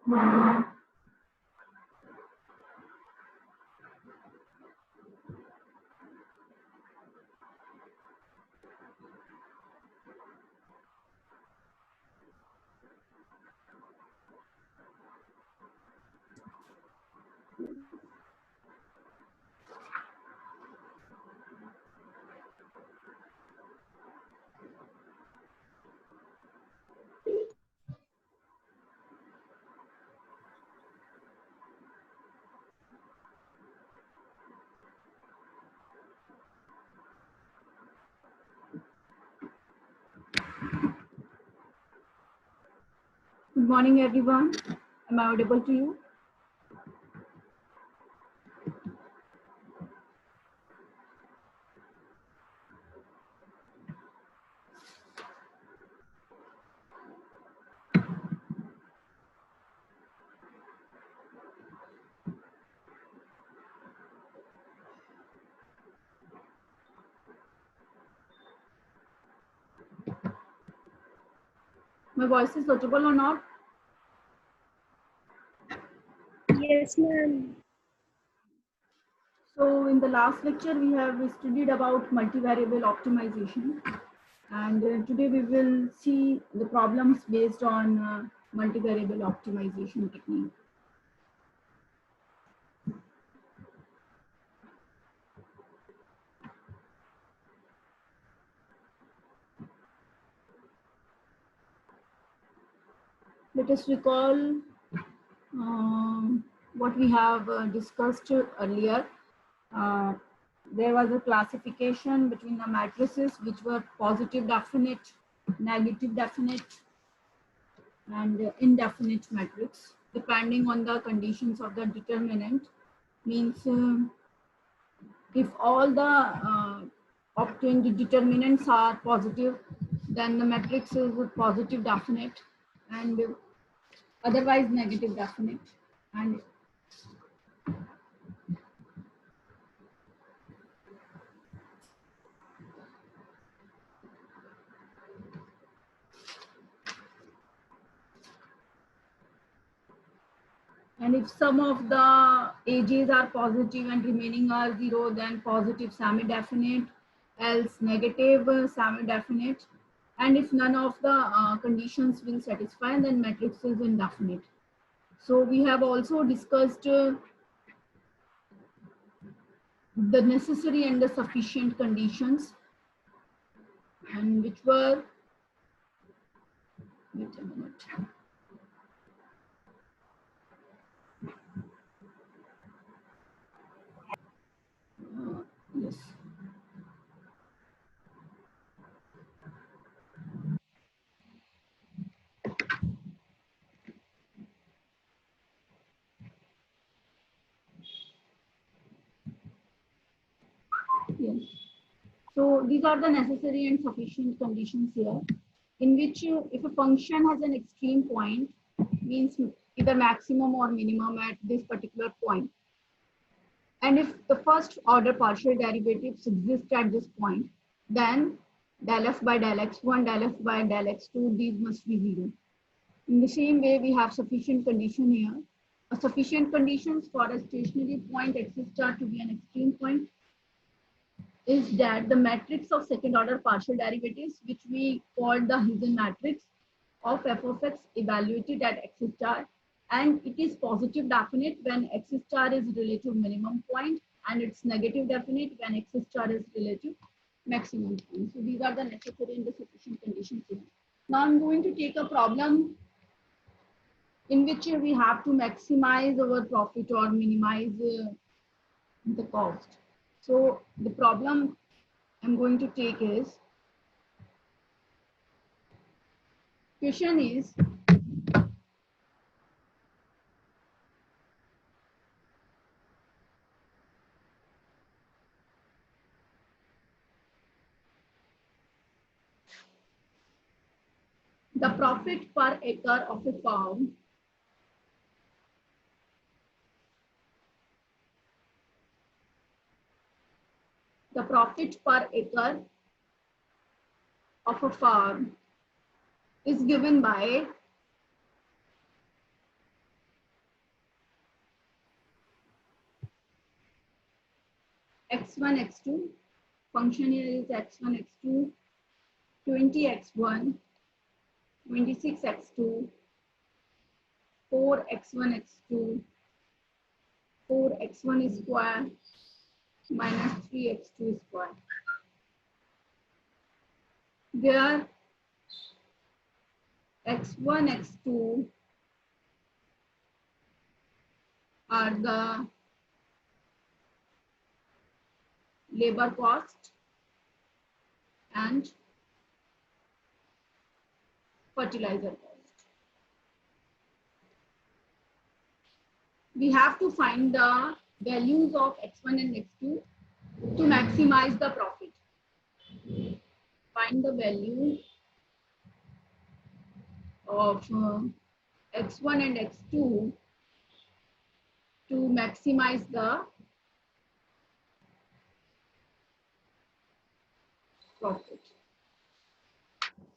Good morning, everyone. Am I audible to you? My voice is audible or not? Yes, ma'am. So in the last lecture, we have studied about multivariable optimization. And today we will see the problems based on multivariable optimization technique. Let us recall what we have discussed earlier. There was a classification between the matrices which were positive definite, negative definite, and indefinite matrix, depending on the conditions of the determinant. Means if all the obtained determinants are positive, then the matrix is positive definite, and otherwise negative definite. And if some of the ages are positive and remaining are zero, then positive semi-definite, else negative semi-definite. And if none of the conditions will satisfy, then matrix is indefinite. So we have also discussed the necessary and the sufficient conditions, and which were, wait a minute. Yes. Yes. So these are the necessary and sufficient conditions here, in which if a function has an extreme point, means either maximum or minimum at this particular point, and if the first order partial derivatives exist at this point, then del f by del x1, del f by del x2, these must be zero. In the same way, we have sufficient condition here. A sufficient conditions for a stationary point x star to be an extreme point is that the matrix of second order partial derivatives, which we call the Hessian matrix of f of x evaluated at x star, and it is positive definite when x star is relative minimum point, and it's negative definite when x star is relative maximum point. So these are the necessary and the sufficient conditions here. Now I'm going to take a problem in which we have to maximize our profit or minimize the cost. So the problem I'm going to take is, question is, the profit per acre of a farm the profit per acre of a farm is given by x1, x2. Function here is x1, x2, 20, x1, 26, x2, 4, x1, x2, 4, x1 square minus 3, x2 square. Where x1, x2 are the labor cost and fertilizer cost. We have to find the values of x1 and x2 to maximize the profit. Find the value of x1 and x2 to maximize the profit.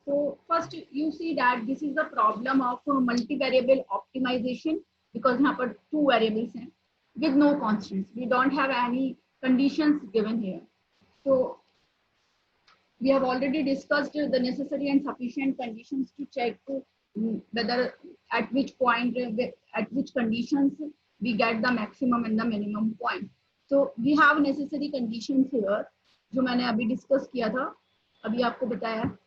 So first you see that this is the problem of multivariable optimization, because यहाँ पर two variables हैं with no constants. We don't have any conditions given here. So we have already discussed the necessary and sufficient conditions to check whether at which point, at which conditions we get the maximum and the minimum point. So we have necessary conditions here, जो मैंने अभी discuss किया था, अभी आपको बताया.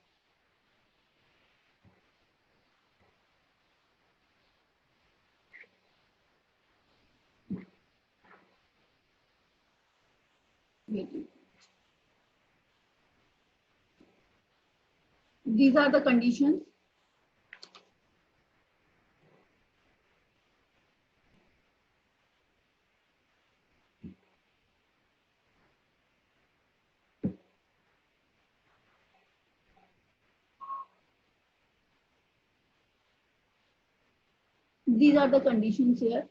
These are the conditions. These are the conditions here.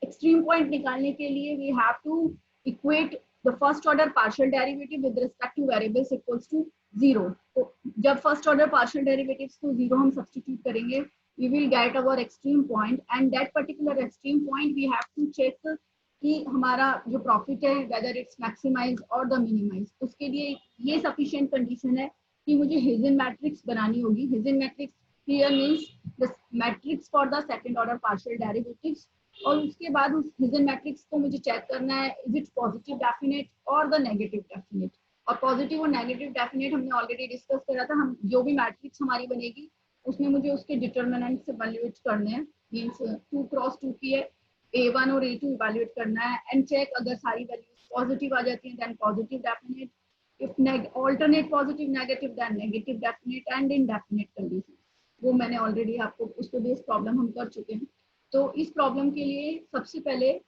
Extreme point निकालने के लिए we have to equate the first order partial derivative with respect to variables equals to 0. तो जब first order partial derivatives को 0 हम substitute करेंगे, we will get our extreme point, and that particular extreme point we have to check कि हमारा जो profit है whether it's maximize or the minimize. उसके लिए ये sufficient condition है कि मुझे Hazen matrix बनानी होगी. Hazen matrix here means the matrix for the second order partial derivatives. और उसके बाद उस Hazen matrix को मुझे चेक करना है is it positive definite or the negative definite. और पॉजिटिव और नेगेटिव डेफिनेट हमने ऑलरेडी डिस्कस करा था. हम जो भी मैट्रिक्स हमारी बनेगी उसमें मुझे उसके डिटरमिनेंट्स इवैल्यूएट करने हैं. मींस 2 क्रॉस 2 की है, A1 और A2 इवैल्यूएट करना है एंड चेक अगर सारी वैल्यूज पॉजिटिव आ जाती हैं then positive definite, if alternate positive negative then negative definite and indefinite condition. वो मैंने ऑलरेडी आपको उस पे बेस्ड प्रॉब्लम हम कर चुके हैं. तो इस प्रॉब्लम के लिए सबसे पहले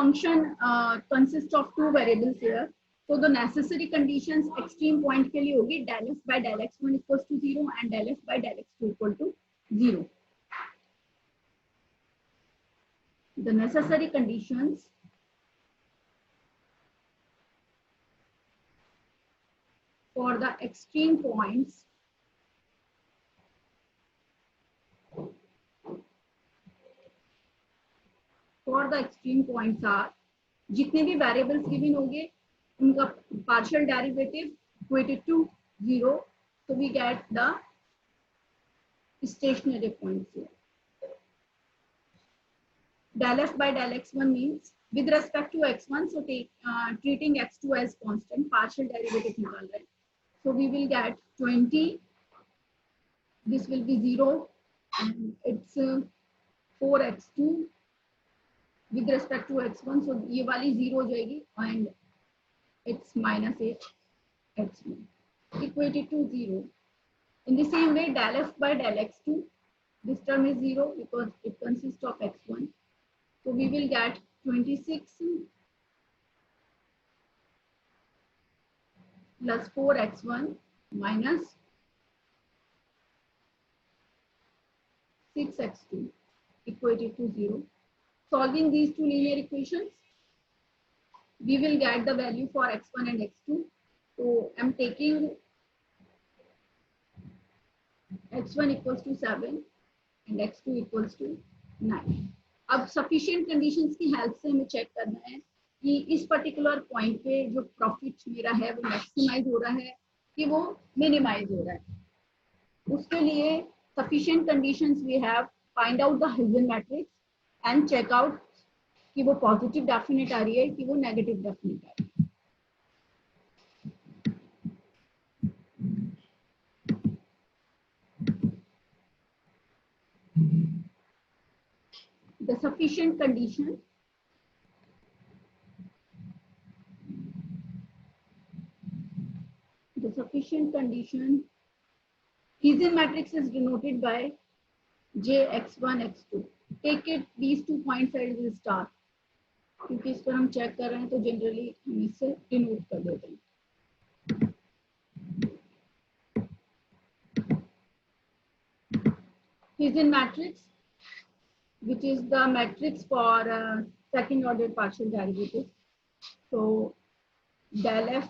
function consists of two variables here. So the necessary conditions extreme point के लिए होगी del f by del x1 equals to 0 and del f by del x2 equal to 0. The necessary conditions for the extreme points are जितने भी variables given होंगे उनका partial derivative equated to 0. So we get the stationary points here. Del f by del x1 means with respect to x1, so treating x2 as constant, partial derivative निकाल रहे हैं. So we will get 20, this will be 0 and it's 4x2 with respect to x1, so ये वाली 0 हो जाएगी and it's minus 8x1 equated to 0. In the same way, del f by del x2, this term is 0 because it consists of x1. So we will get 26 plus 4x1 minus 6x2 equated to 0. Solving these two linear equations, we will get the value for x1 and x2. So I'm taking x1 equals to 7 and x2 equals to 9. अब sufficient conditions की help से हमें check करना है कि इस particular point पे जो प्रॉफिट मेरा है वो मैक्सिमाइज हो रहा है कि वो मिनिमाइज हो रहा है. उसके लिए sufficient conditions we have, find out the Hessian matrix and check out कि वो पॉजिटिव डेफिनेट आ रही है कि वो नेगेटिव डेफिनेट आ रही है. The sufficient condition Hessian matrix is denoted by Jx1 x2. Take it these 2 points as a star क्योंकि इस पर हम चेक कर रहे हैं तो जनरली हम इससे डिनोट कर देते हैं. Hessian matrix, which is the matrix for second order partial derivative. So del f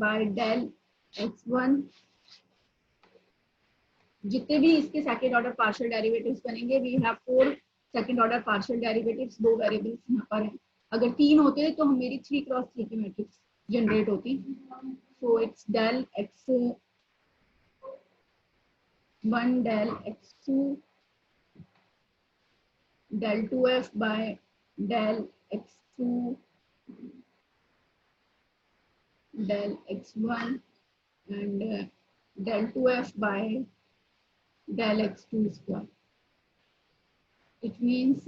by del x1, जितने भी इसके सेकंड ऑर्डर पार्शियल डेरिवेटिव्स बनेंगे, we have 4 second order partial derivatives, 2 variables यहाँ पर हैं. अगर 3 होते तो मेरी 3x3 की मैट्रिक्स जनरेट होती. So it's del x1 del x2 del 2f by del x2 del x1 and del 2f by del x2 square. It means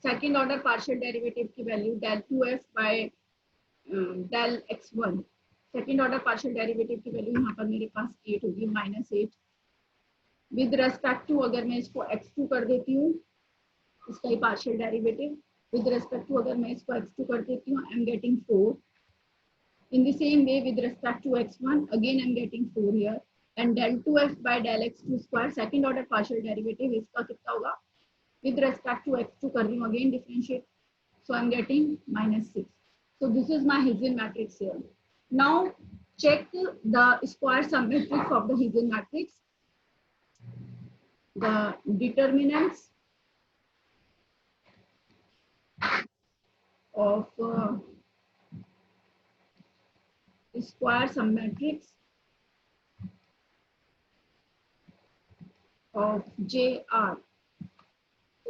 second order partial derivative की value del 2f by del x1. Second order partial derivative की value यहाँ पर मेरे पास 8 होगी, -8. With respect to अगर मैं इसको x2 कर देती हूँ, इसका ही partial derivative, with respect to अगर मैं इसको x2 कर देती हूँ, I am getting 4. In the same way, with respect to x1, again I'm getting 4 here, and del 2f by del x2 square, second order partial derivative, इसका कितना होगा? With respect to x2 कर रही हूँ, again differentiate, so I'm getting -6. So this is my Hessian matrix here. Now check the square sum matrix of the Hessian matrix. The determinants of square sum matrix of JR.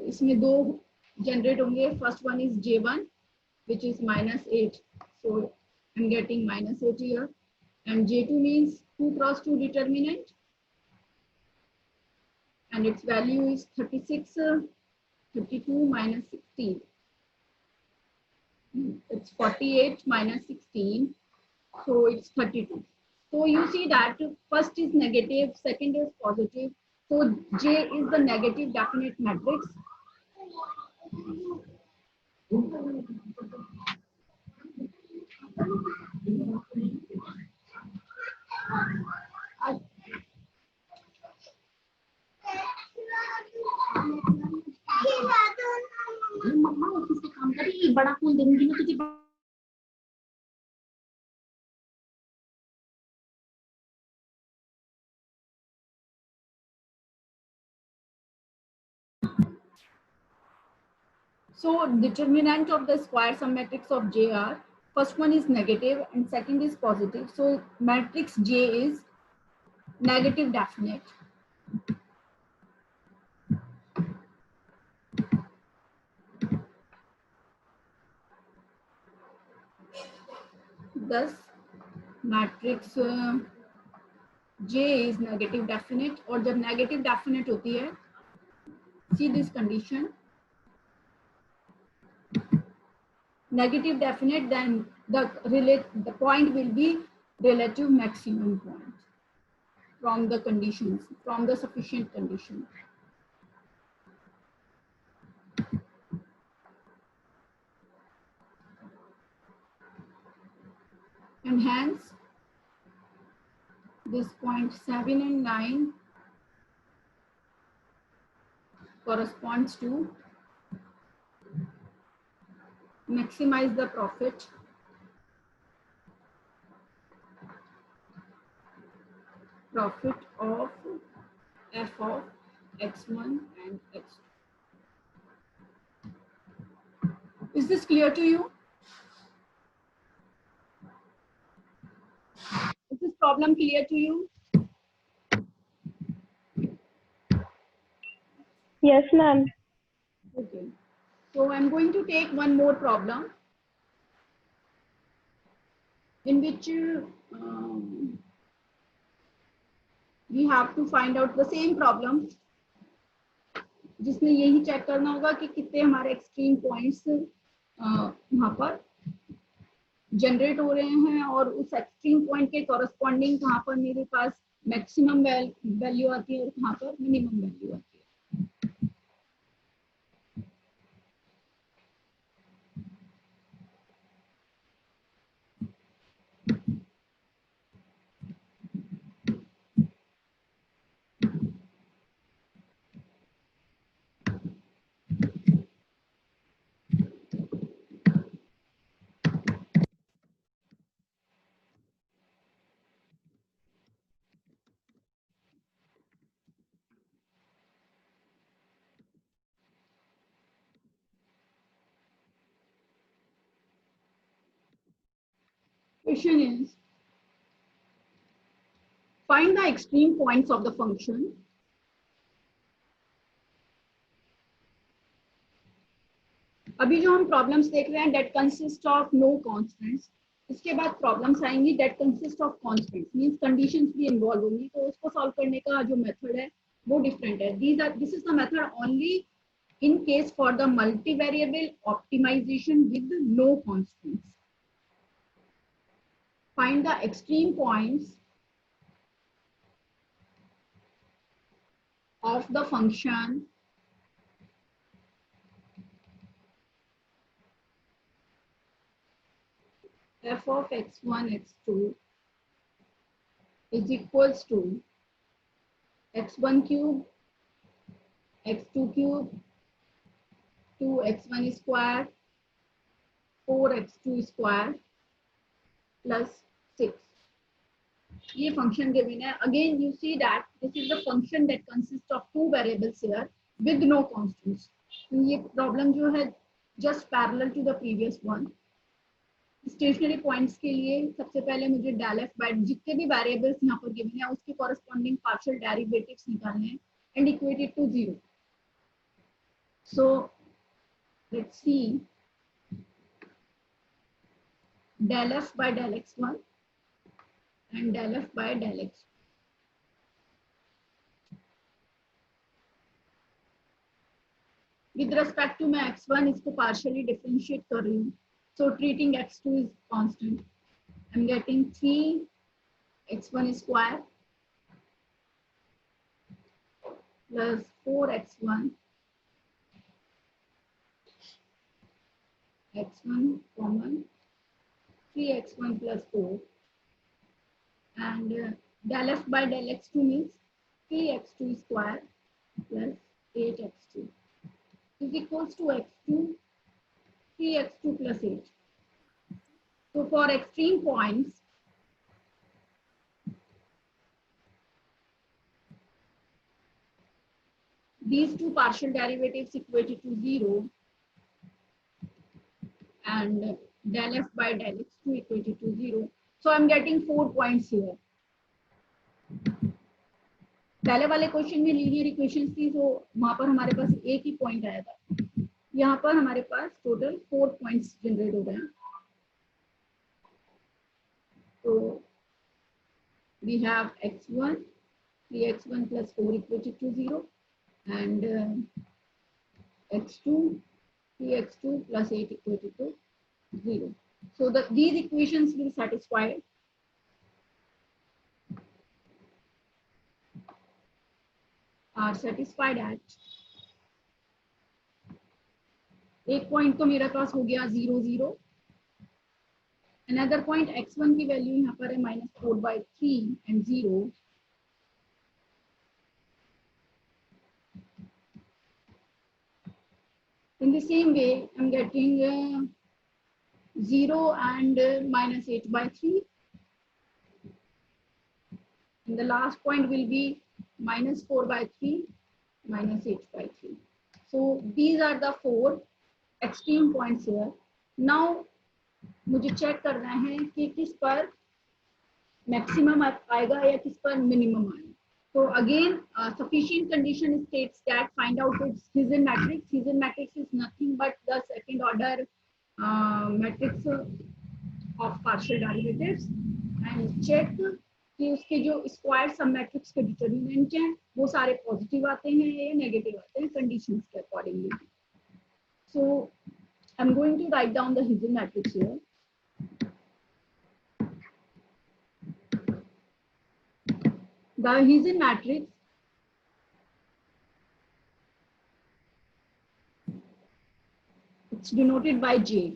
इसमें 2 generate होंगे. First one is J1 which is -8, so I'm getting -8 here, and J2 means 2x2 determinant, and its value is 36, 32 minus 16. It's 48 minus 16, so it's 32. So you see that first is negative, second is positive. So J is the negative definite matrix. मम्मा office से काम करी, बड़ा phone दूंगी ना तुझे. So determinant of the square sum matrix of JR, first one is negative and second is positive. So matrix J is negative definite. Thus matrix J is negative definite, और जब negative definite होती है, see this condition, negative definite, then the point will be relative maximum point from the conditions, from the sufficient condition. And hence this point 7 and 9 corresponds to maximize the profit profit of f of x1 and x2. Is this clear to you? Is this problem clear to you? Yes, ma'am. Okay. So I'm going to take one more problem in which we have to find out the same problem, जिसमें यही check करना होगा कि कितने हमारे extreme points वहां पर generate हो रहे हैं और उस एक्सट्रीम पॉइंट के कॉरस्पॉन्डिंग कहाँ पर मेरे पास मैक्सिमम वैल्यू आती है और कहाँ पर मिनिमम वैल्यू आती है. Question is, find the extreme points of the function अभी जो हम प्रॉब्लम्स देख रहे हैं that consist of no constants. इसके बाद प्रॉब्लम्स आएंगी that consist of constants, means conditions भी इन्वॉल्व होंगी. तो उसको सॉल्व करने का जो मेथड है वो डिफरेंट है. This is the method only in case for the multivariable optimization with no constants. Find the extreme points of the function f of x1 x2 is equals to x1 cube x2 cube 2x1 square 4x2 square plus 6. ये function given है. Again you see that this is the function that consist of two variables here with no constants. ये problem जो है just parallel to the previous one. Stationary points के लिए सबसे पहले मुझे डेल एफ बाय जितने भी वेरिएबल्स यहाँ पर गिवन है उसके कॉरेस्पॉन्डिंग पार्शियल डेरिवेटिव्स निकालने हैं and equate it to 0. So let's see del f by del x1 and del f by del x2. With respect to my x1 इसको partially differentiate कर रही हूँ. So treating x2 is constant. I'm getting 3x1 square plus 4x1 x1 common 3x1 plus 4 and del f by del x2 means 3x2 square plus 8x2 is equals to x2 3x2 plus 8. So for extreme points these two partial derivatives equated to 0 and del f by del x2 equated to 0. So I'm getting 4 points here. पहले वाले question में linear equations थी तो वहां पर हमारे पास एक ही point आया था. यहाँ पर हमारे पास टोटल 4 पॉइंट्स जनरेट हो गए हैं. तो we have x1 3x1 plus 4 equated to 0 and x2 3x2 plus 8 equated to 0. So these equations will satisfy are satisfied at एक पॉइंट तो मेरे पास हो गया 0 0. अनदर पॉइंट x1 की वैल्यू यहाँ पर है -4/3 and 0. In the same way, I'm getting 0 and -8/3. and the last point will be minus 4 by 3, minus 8 by 3. So these are the 4 extreme points here. Now मुझे check करना है कि किस पर मैक्सिमम आएगा या किस पर मिनिमम आएगा. So again, sufficient condition states that find out its Hisian matrix. Hisian matrix is nothing but the second order matrix of partial derivatives, and check कि उसके जो स्क्वायर सब मैट्रिक्स के डिटर्मिनेंट हैं वो सारे पॉजिटिव आते हैं या नेगेटिव आते हैं कंडीशंस के accordingly. So I'm going to write down the Hisian matrix here. The Hisian matrix it's denoted by J,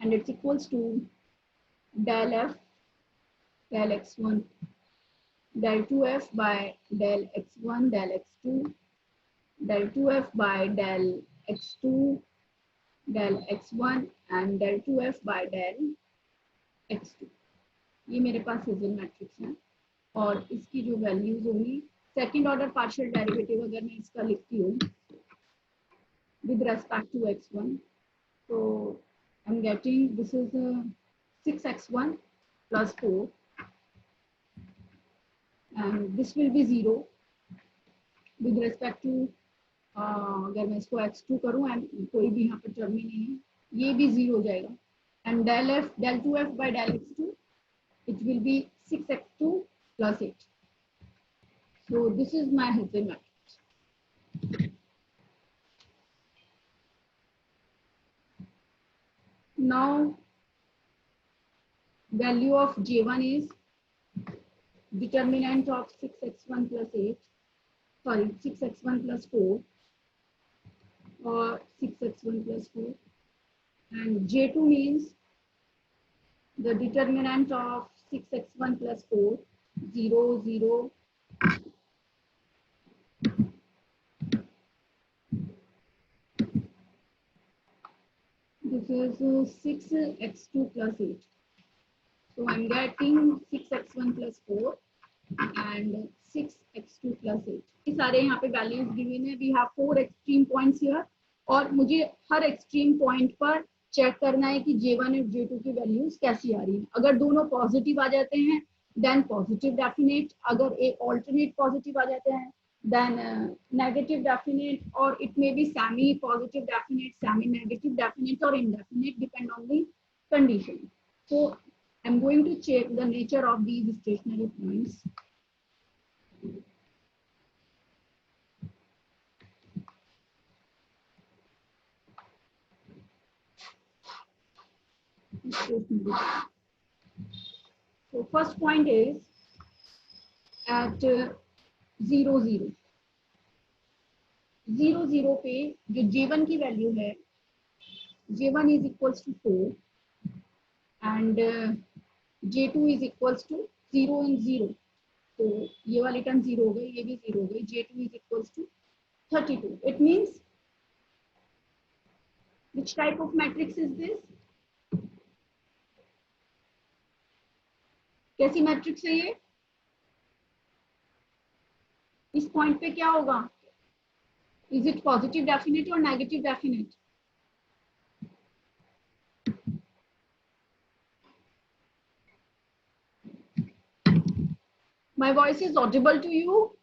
and it's equals to del F del x1 del 2f by del x1 del x2 del 2f by del x2 del x1 and del 2f by del x2. ये मेरे पास Hisian matrix है और इसकी जो values होंगी second order partial derivative अगर मैं इसका लिखती हूँ with respect to x1, so I'm getting this is 6x1 plus 4 and this will be 0 with respect to अगर मैं इसको x2 करूँ एंड कोई भी यहाँ पर टर्म ही नहीं है ये भी 0 हो जाएगा and del f del 2f by del x2 it will be 6x2 plus 8. So this is my Hisian matrix. Now value of J1 is determinant of 6x1 plus 8, sorry 6x1 plus 4 or 6x1 plus 4, and J2 means the determinant of 6x1 plus 4 0 0 this is 6x2 plus 8. So I'm getting 6x1 plus 4 and 6x2 plus 8. ये सारे यहाँ पे values given है. We have 4 extreme points here और मुझे हर extreme point पर check करना है कि J1 और J2 की वैल्यूज कैसी आ रही है. अगर दोनों पॉजिटिव आ जाते हैं देन पॉजिटिव डेफिनेट, अगर एक ऑल्टरनेट पॉजिटिव आ जाते हैं then negative definite, or it may be semi positive definite, semi negative definite or indefinite depend on the condition. So I'm going to check the nature of these stationary points. So first point is at 0 0 0 0 पे जो J1 की value है J1 is equals to 4 and J2 is equals to 0 and 0. तो ये वाली term 0 हो गई, ये भी 0 हो गई. J2 is equals to 32. It means which type of matrix is this? कैसी मैट्रिक्स है ये? इस पॉइंट पे क्या होगा? Is it positive definite or negative definite? My voice is audible to you?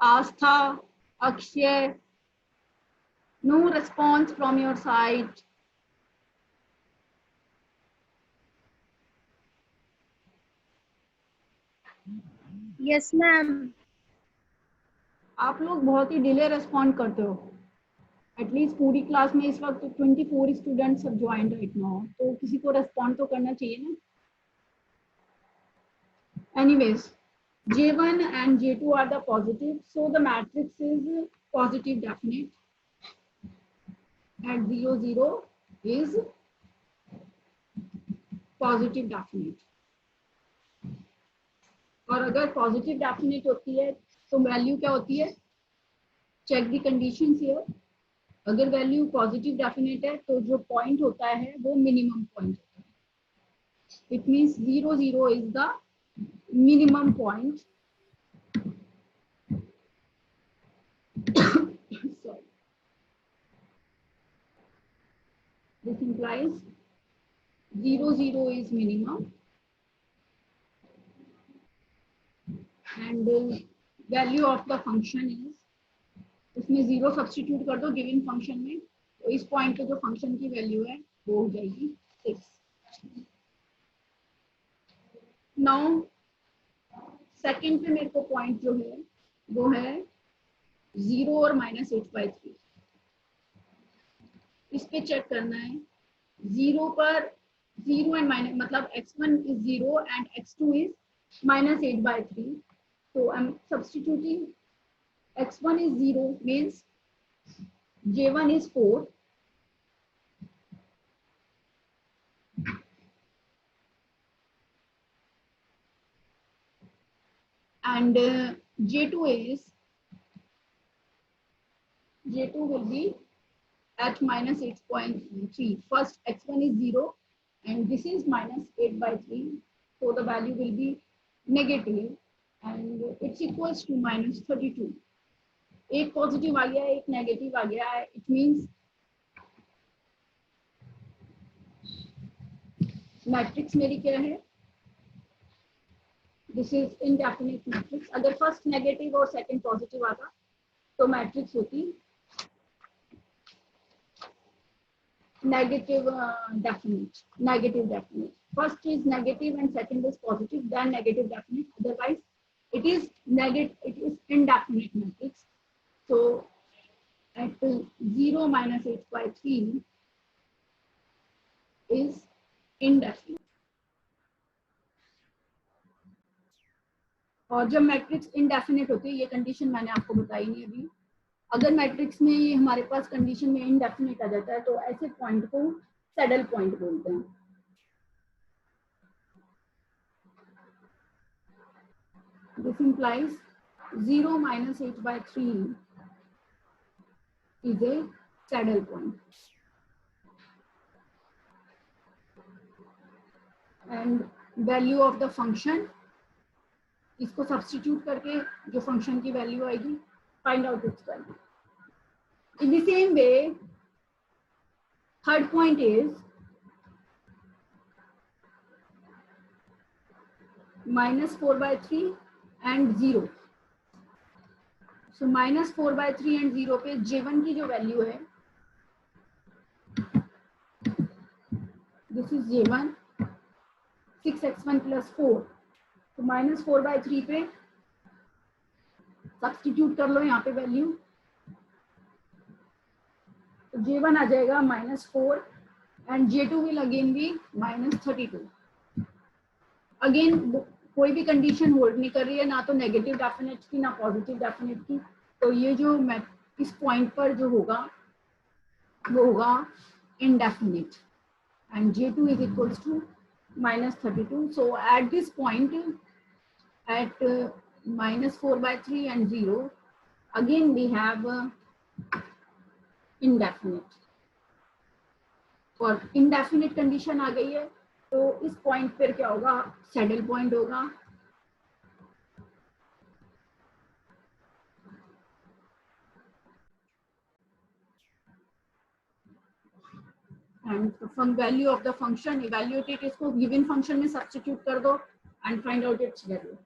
Astha, Akshay, no response from your side. Yes, ma'am. आप लोग बहुत ही डिले रेस्पॉन्ड करते हो. एटलीस्ट पूरी क्लास में इस वक्त 24 स्टूडेंट्स सब ज्वाइन राइट नाउ, तो किसी को रेस्पॉन्ड तो करना चाहिए ना. Anyways, J1 and J2 are the positive, so the matrix is positive definite. At 0 0 is positive definite, और अगर पॉजिटिव डेफिनेट होती है तो वैल्यू क्या होती है, चेक द कंडीशंस हियर। अगर वैल्यू पॉजिटिव डेफिनेट है तो जो पॉइंट होता है वो मिनिमम पॉइंट होता है। It means 0 0 is the minimum point. Sorry. This implies 0 0 is minimum and value of the function is, इसमें 0 सब्स्टिट्यूट कर दो गिवन फंक्शन में, तो इस पॉइंट पे जो फंक्शन की वैल्यू है वो हो जाएगी 6। नाउ सेकंड पे मेरे को पॉइंट जो है वो है 0 और -8/3। इस पे चेक करना है, 0 पर 0 एंड माइनस मतलब x1 is 0 and x2 is -8/3, so I'm substituting x1 is 0 means j1 is 4 and j2 will be at -8.3. First x1 is 0 and this is -8/3, so the value will be negative and it's equals to -32। एक positive आ गया है, एक negative आ गया है, it means matrix मेरी क्या है, this is indefinite matrix. अगर फर्स्ट नेगेटिव और सेकंड पॉजिटिव आता तो मैट्रिक्स होती negative definite. First is negative and second is positive, then negative definite. Otherwise, it is indefinite matrix. So at 0 -8/3 is indefinite. और जब मैट्रिक्स इनडेफिनेट होती है, ये कंडीशन मैंने आपको बताई नहीं अभी, अगर मैट्रिक्स में ये हमारे पास कंडीशन में इनडेफिनेट आ जाता है तो ऐसे पॉइंट को सैडल पॉइंट बोलते हैं। This implies 0 -8/3 is a saddle point and value of the function, इसको सब्स्टिट्यूट करके जो फंक्शन की वैल्यू आएगी, find out it's value. In the same way, third point is -4/3 and 0. So -4/3 and 0 पे j1 की जो वैल्यू है, this is j1 6x1 + 4, तो -4/3 पे सब्स्टिट्यूट कर लो यहाँ पे वैल्यू, तो j1 आ जाएगा -4 and j2 will again be -32। Again कोई भी कंडीशन होल्ड नहीं कर रही है, ना तो नेगेटिव डेफिनेट की ना पॉजिटिव डेफिनेट की, तो ये जो इस पॉइंट पर जो होगा वो होगा indefinite and j2 is equals to -32. So at this point, at -4/3 and 0, again we have indefinite, और indefinite कंडीशन आ गई है तो इस पॉइंट पर क्या होगा, सैडल पॉइंट होगा। and from value of the function evaluate it, इसको given function में substitute कर दो and find out its value.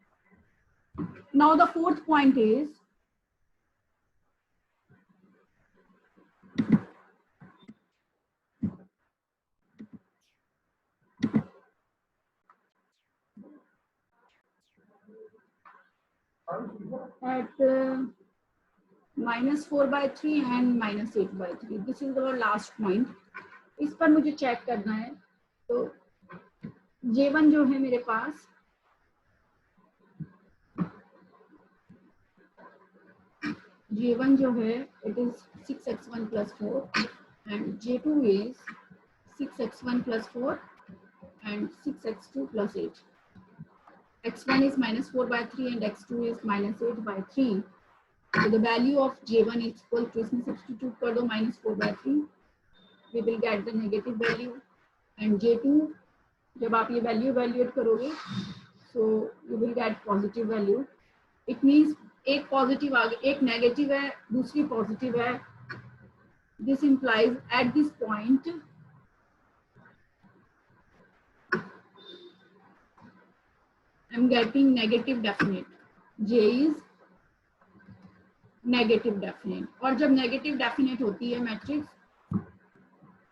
Now the fourth point is at -4/3 and -8/3, this is our last point। इस पर मुझे चेक करना है, तो j1 जो है मेरे पास j1 जो है it is 6x1 + 4 and j2 is 6x1 + 4 and 6x2 plus 8. x1 is minus 4 by 3 and x2 is minus 8 by 3. So the value of J1 is equal to, इसमें substitute कर दो minus 4 by 3. We will get the negative value. And J2, जब आप ये value evaluate करोगे, so you will get positive value. It means एक positive आ गया, एक negative है, दूसरी positive है. This implies at this point I'm getting negative definite. J is negative definite. और जब negative definite होती है matrix,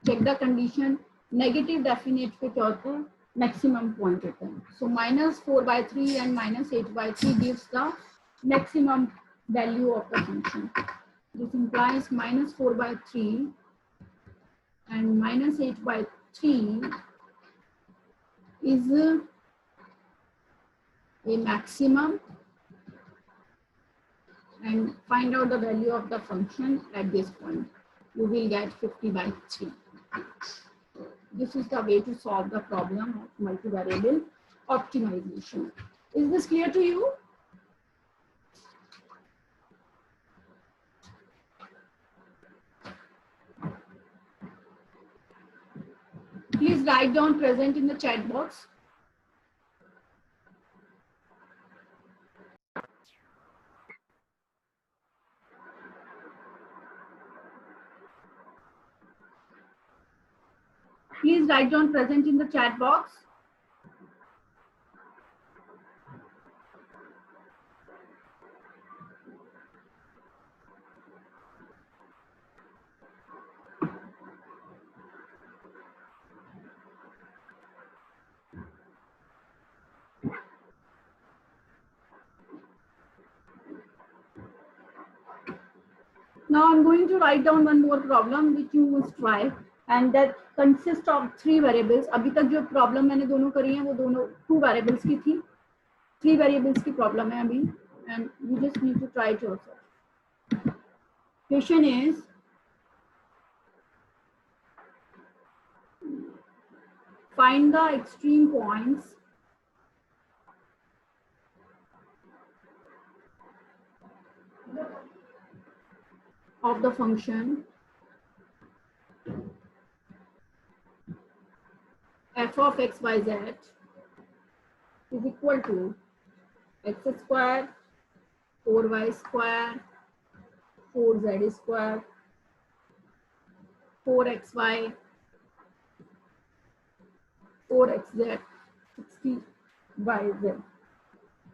check the condition. Negative definite पे क्या होता है? Maximum point होता है. So minus 4 by 3 and minus 8 by 3 gives the maximum value of the function. This implies minus 4 by 3 and minus 8 by 3 is a maximum, and find out the value of the function at this point. You will get 50 by 3. This is the way to solve the problem of multivariable optimization. Is this clear to you? Please write down present in the chat box. Please write down present in the chat box. Now I'm going to write down one more problem which you must try, and that consists of 3 variables. अभी तक जो problem मैंने दोनों करी हैं वो दोनों 2 variables की थी. 3 variables की problem है अभी, and you just need to try it yourself. Question is, find the extreme points of the function f of x by z is equal to x square, 4y square, 4z square, 4xy, 4xz, 60yz.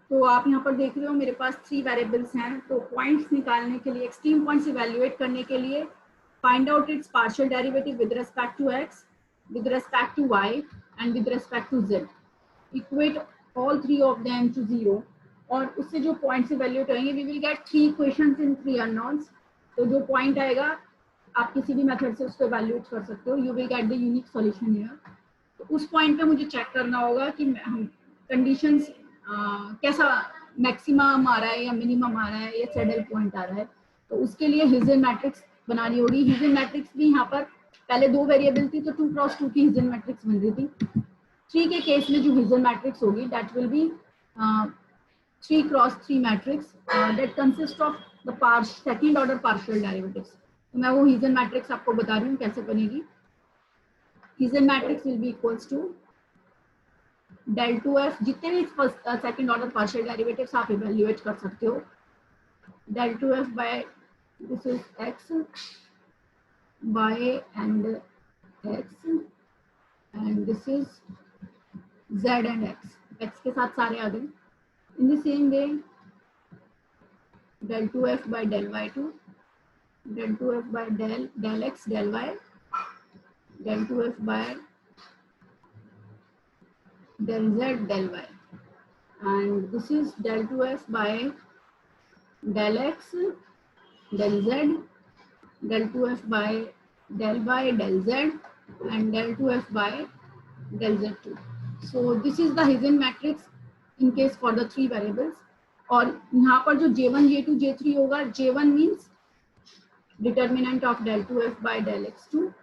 तो आप यहाँ पर देख रहे हो मेरे पास 3 variables हैं. तो पॉइंट्स निकालने के लिए, एक्सट्रीम पॉइंट्स इवैल्यूएट करने के लिए, find out its partial derivative with respect to x, with respect to y and with respect to z. Equate all 3 of them to 0, और उससे जो पॉइंट्स इवैल्यूएट होंगे, we will get 3 equations in 3 unknowns. तो जो point आएगा आप किसी भी मेथड से उसको इवैल्यूएट कर सकते हो. You will get the unique solution here. तो उस पॉइंट पे मुझे चेक करना होगा कि हम कंडीशंस कैसा मैक्सिमम आ रहा है या मिनिमम आ रहा है या सैडल पॉइंट आ रहा है. तो उसके लिए हिजन मैट्रिक्स बनानी होगी. हिजन मैट्रिक्स भी यहाँ पर पहले 2 वेरिएबल थी तो 2 क्रॉस 2 की हिजन मैट्रिक्स बन रही थी. 3 के केस में जो हिजन मैट्रिक्स होगी that will be 3 cross 3 matrix that consist of the second order partial derivatives. तो मैं वो हिजन मैट्रिक्स आपको बता रही हूँ कैसे बनेगी. Hessian matrix will be equals to del 2f, जितने भी सेकंड ऑर्डर पार्शियल डेरिवेटिव्स आप इवैल्यूएट कर सकते हो. del 2f by this is x, y and x, and this is z and x. x के साथ सारे आ गए. In the same way, del 2f by del y2, del 2f by del x del y, del 2f by del z del y, and this is del 2f by del x del z, del 2f by del y del z, and del 2f by del z2. So this is the Hisian matrix in case for the 3 variables. और यहाँ पर जो J1 J2 J3 होगा, J1 means determinant of del 2f by del x2,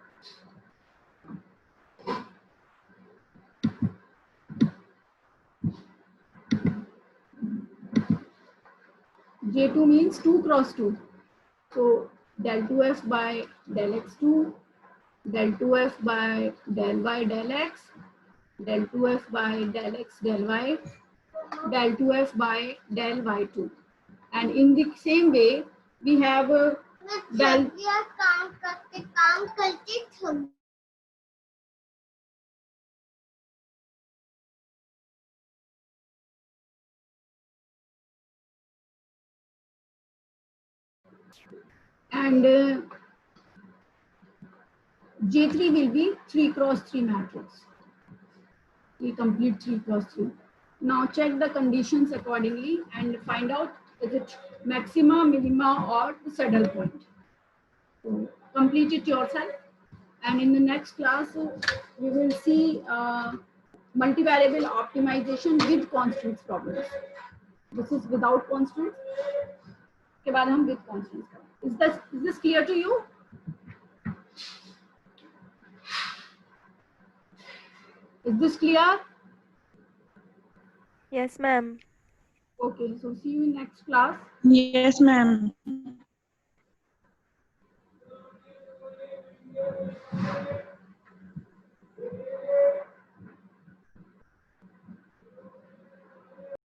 J2 means 2 cross 2. So del 2f by del x2, del 2f by del y del x, del 2f by del x del y, del 2f by del y2. And in the same way, we have del. And J3 will be 3 cross 3 matrix. We complete 3 cross 3. Now check the conditions accordingly and find out is it maxima, minima or saddle point. So complete it yourself. And in the next class, we will see multivariable optimization with constraints problems. This is without constraints. के बाद हम with constraints. Is this clear to you? Is this clear? Yes, ma'am. Okay, so see you in next class. Yes, ma'am.